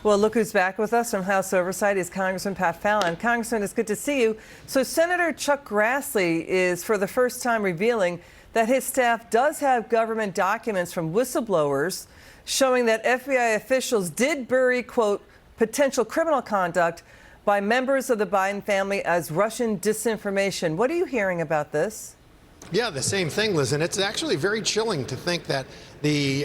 Well, look who's back with us from House Oversight is Congressman Pat Fallon. Congressman, it's good to see you. So Senator Chuck Grassley is for the first time revealing that his staff does have government documents from whistleblowers showing that FBI officials did bury, quote, potential criminal conduct by members of the Biden family as Russian disinformation. What are you hearing about this? Yeah, the same thing, Liz, and it's actually very chilling to think that we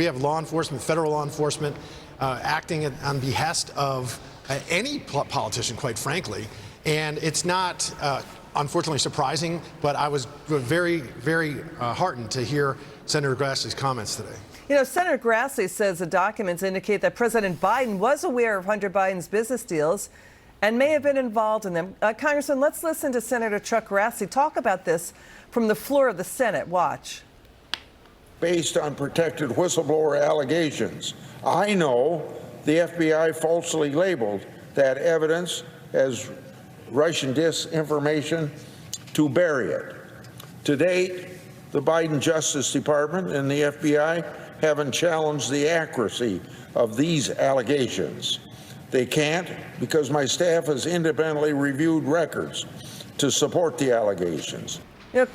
have law enforcement, federal law enforcement, acting on behest of any politician, quite frankly. And it's not, unfortunately, surprising, but I was very, very heartened to hear Senator Grassley's comments today. You know, Senator Grassley says the documents indicate that President Biden was aware of Hunter Biden's business deals and may have been involved in them. Congressman, let's listen to Senator Chuck Grassley talk about this from the floor of the Senate. Watch. Based on protected whistleblower allegations, I know the FBI falsely labeled that evidence as Russian disinformation to bury it. To date, the Biden Justice Department and the FBI haven't challenged the accuracy of these allegations. They can't because my staff has independently reviewed records to support the allegations. You know,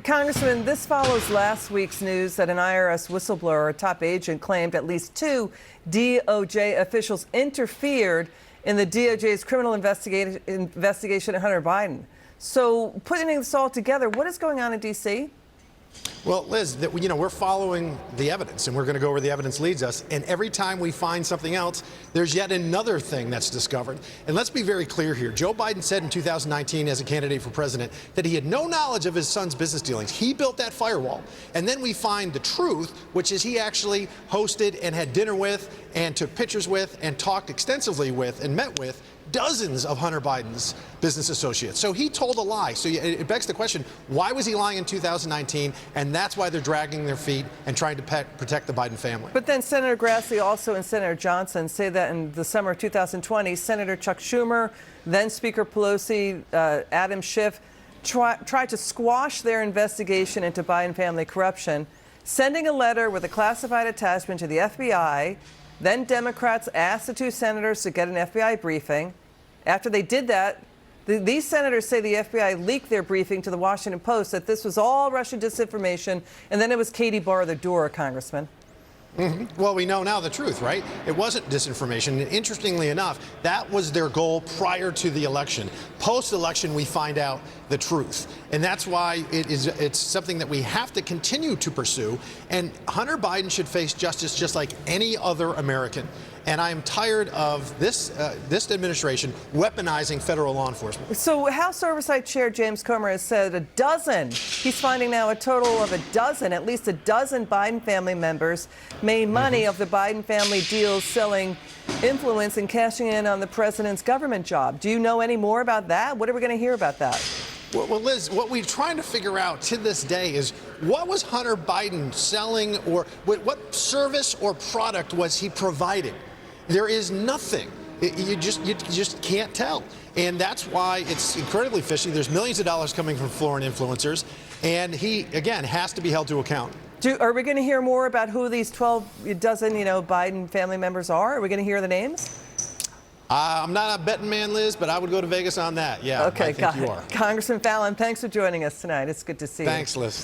Congressman, this follows last week's news that an IRS whistleblower, a top agent, claimed at least 2 DOJ officials interfered in the DOJ's criminal investigation of Hunter Biden. So putting this all together, what is going on in D.C.? Well, Liz, we're following the evidence, and we're going to go where the evidence leads us. And every time we find something else, there's yet another thing that's discovered. And let's be very clear here. Joe Biden said in 2019 as a candidate for president that he had no knowledge of his son's business dealings. He built that firewall. And then we find the truth, which is he actually hosted and had dinner with and took pictures with and talked extensively with and met with dozens of Hunter Biden's business associates. So he told a lie. So it begs the question, why was he lying in 2019? And that's why they're dragging their feet and trying to protect the Biden family. But then Senator Grassley also and Senator Johnson say that in the summer of 2020, Senator Chuck Schumer, then Speaker Pelosi, Adam Schiff, tried to squash their investigation into Biden family corruption, sending a letter with a classified attachment to the FBI. Then Democrats asked the 2 senators to get an FBI briefing. After they did that, these senators say the FBI leaked their briefing to the Washington Post that this was all Russian disinformation, and then it was Katie bar the door, Congressman. Well, we know now the truth, right? It wasn't disinformation. And interestingly enough, that was their goal prior to the election. Post-election, we find out the truth. And that's why it's something that we have to continue to pursue. And Hunter Biden should face justice just like any other American. And I am tired of this administration weaponizing federal law enforcement. So House Oversight Chair James Comer has said a dozen, he's finding now a total of a dozen, at least a dozen Biden family members made money of the Biden family deals selling influence and cashing in on the president's government job. Do you know any more about that? What are we going to hear about that? Well, Liz, what we're trying to figure out to this day is what was Hunter Biden selling, or what service or product was he providing? There is nothing. You just can't tell. And that's why it's incredibly fishy. There's millions of dollars coming from foreign influencers. And he, again, has to be held to account. Are we going to hear more about who these 12 dozen, Biden family members are? Are we going to hear the names? I'm not a betting man, Liz, but I would go to Vegas on that. Yeah, okay, I think you are. Congressman Fallon, thanks for joining us tonight. It's good to see you. Thanks, Liz.